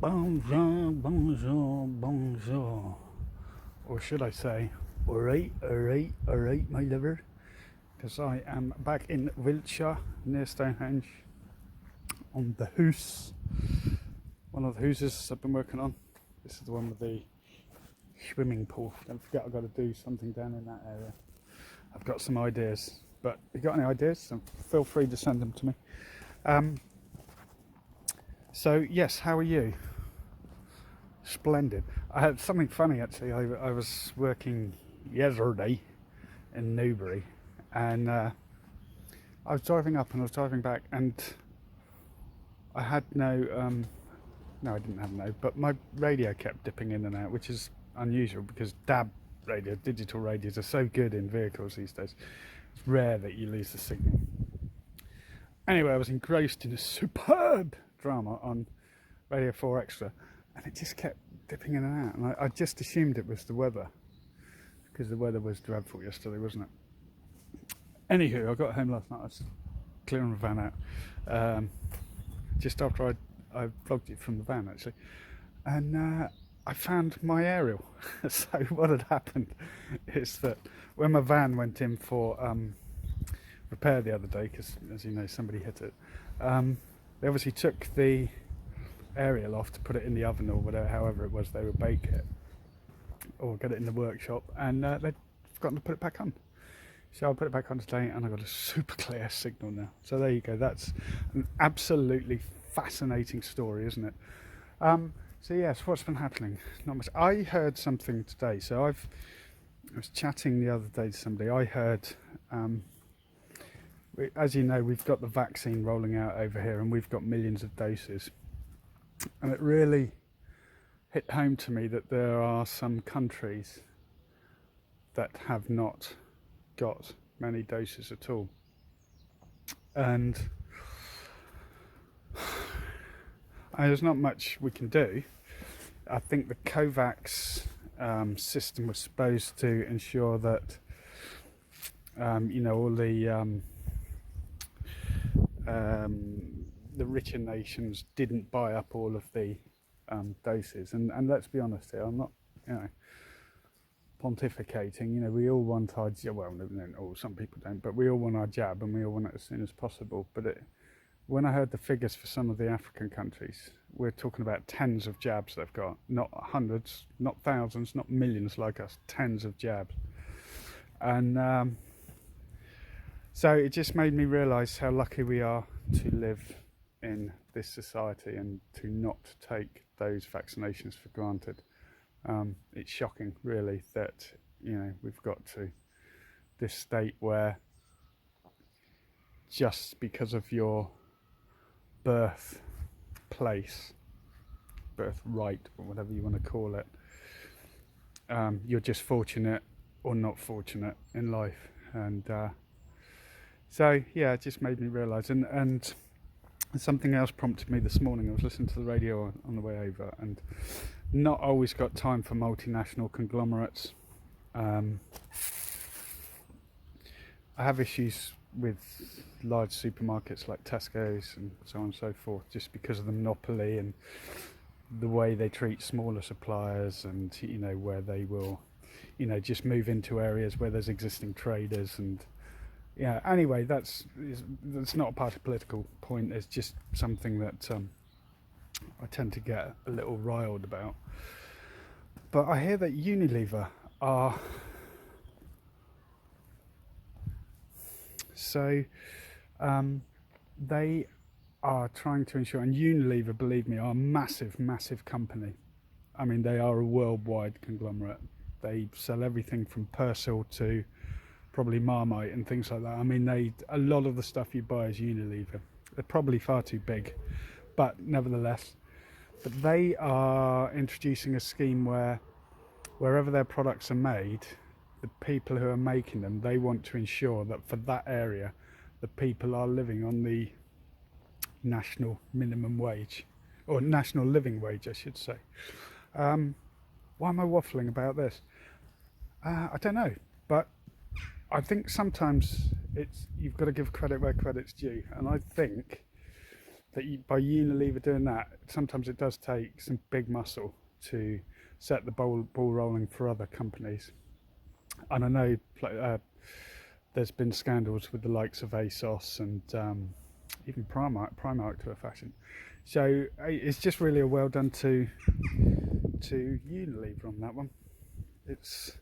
Bonjour, bonjour, bonjour. Or should I say, alright, my lover. Because I am back in Wiltshire, near Stonehenge, on the house. One of the houses I've been working on. This is the one with the swimming pool. Don't forget I've got to do something down in that area. I've got some ideas, but if you've got any ideas, so feel free to send them to me. So yes, how are you? Splendid. I had something funny actually. I was working yesterday in Newbury, and I was driving up and I was driving back, and I had no, I didn't have no, but my radio kept dipping in and out, which is unusual because DAB radio, digital radios, are so good in vehicles these days. It's rare that you lose the signal. Anyway, I was engrossed in a superb drama on Radio 4 Extra, and it just kept dipping in and out, and I just assumed it was the weather, because the weather was dreadful yesterday, wasn't it? Anywho, I got home last night. I was clearing the van out just after I vlogged it from the van actually, and I found my aerial. So what had happened is that when my van went in for repair the other day, because as you know somebody hit it, they obviously took the aerial off to put it in the oven or whatever, however it was they would bake it or get it in the workshop, and they'd forgotten to put it back on. So I put it back on today and I got a super clear signal now. So there you go. That's an absolutely fascinating story, isn't it? So yes, what's been happening? Not much. I heard something today. So I was chatting the other day to somebody. I heard, as you know, we've got the vaccine rolling out over here, and we've got millions of doses. And it really hit home to me that there are some countries that have not got many doses at all. And there's not much we can do. I think the COVAX system was supposed to ensure that all the richer nations didn't buy up all of the doses, and let's be honest here, I'm not pontificating. We all want our jab. Well, no, some people don't, but we all want our jab, and we all want it as soon as possible. But when I heard the figures for some of the African countries, we're talking about tens of jabs they've got, not hundreds, not thousands, not millions like us, tens of jabs. And so it just made me realise how lucky we are to live in this society and to not take those vaccinations for granted. It's shocking, really, that we've got to this state where just because of your birth place, birthright, or whatever you want to call it, you're just fortunate or not fortunate in life. And so yeah, it just made me realise, and something else prompted me this morning. I was listening to the radio on the way over, and not always got time for multinational conglomerates. I have issues with large supermarkets like Tesco's and so on and so forth, just because of the monopoly and the way they treat smaller suppliers, and where they will just move into areas where there's existing traders. And anyway, that's not a part of political point. It's just something that I tend to get a little riled about. But I hear that Unilever are they are trying to ensure, and Unilever, believe me, are a massive company. I mean, they are a worldwide conglomerate. They sell everything from Persil to probably Marmite and things like that. I mean, a lot of the stuff you buy is Unilever. They're probably far too big, but nevertheless. But they are introducing a scheme where wherever their products are made, the people who are making them, they want to ensure that for that area, the people are living on the national minimum wage, or national living wage, I should say. Why am I waffling about this? I don't know, but I think sometimes you've got to give credit where credit's due, and I think that by Unilever doing that, sometimes it does take some big muscle to set the ball rolling for other companies. And I know there's been scandals with the likes of ASOS and even Primark to a fashion. So it's just really a well done to Unilever on that one. It's,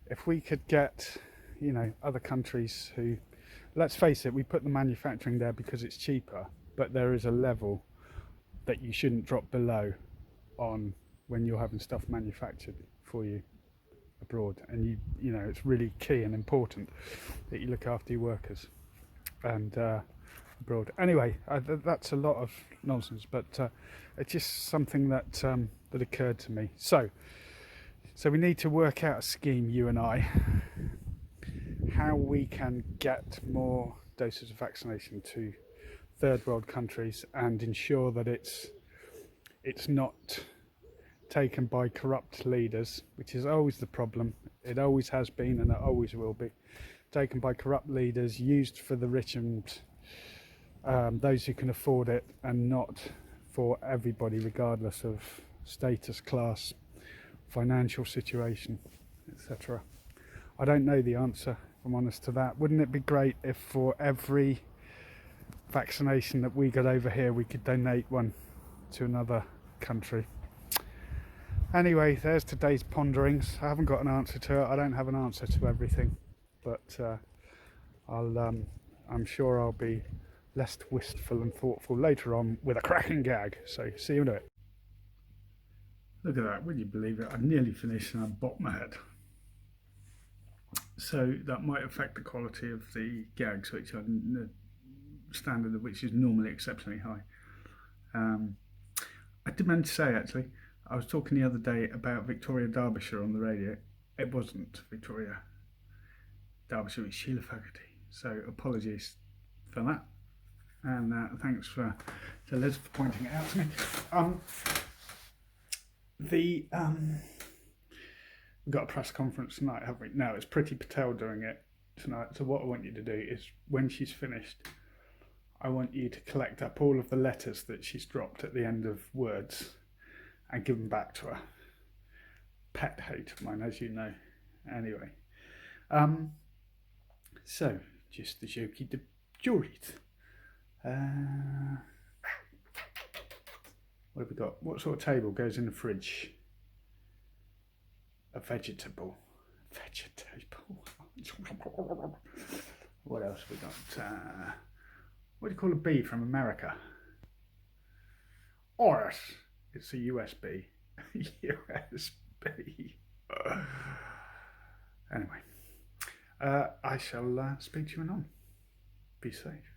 if we could get, you know, other countries who, let's face it, we put the manufacturing there because it's cheaper, but there is a level that you shouldn't drop below on when you're having stuff manufactured for you abroad. And you know, it's really key and important that you look after your workers and abroad. Anyway, that's a lot of nonsense, but it's just something that that occurred to me. So we need to work out a scheme, you and I, how we can get more doses of vaccination to third world countries and ensure that it's not taken by corrupt leaders, which is always the problem. It always has been and it always will be taken by corrupt leaders, used for the rich and those who can afford it, and not for everybody, regardless of status, class, financial situation, etc. I don't know the answer, if I'm honest to that. Wouldn't it be great if for every vaccination that we got over here, we could donate one to another country? Anyway, there's today's ponderings. I haven't got an answer to it. I don't have an answer to everything, but I'm sure I'll be less wistful and thoughtful later on with a cracking gag. So see you in a bit. Look at that, would you believe it? I nearly finished and I bopped my head. So that might affect the quality of the gags, which are the standard of which is normally exceptionally high. I did meant to say, actually, I was talking the other day about Victoria Derbyshire on the radio. It wasn't Victoria Derbyshire, it was Sheila Fogarty. So apologies for that. And thanks to Liz for pointing it out to me. We've got a press conference tonight, haven't we? No, it's Priti Patel doing it tonight. So what I want you to do is, when she's finished, I want you to collect up all of the letters that she's dropped at the end of words and give them back to her. Pet hate of mine, as you know. Anyway, so just the jokey de juries. What have we got? What sort of table goes in the fridge? A vegetable. What else have we got? What do you call a bee from America? Oris. It's a USB. USB. Anyway, I shall speak to you anon. Be safe.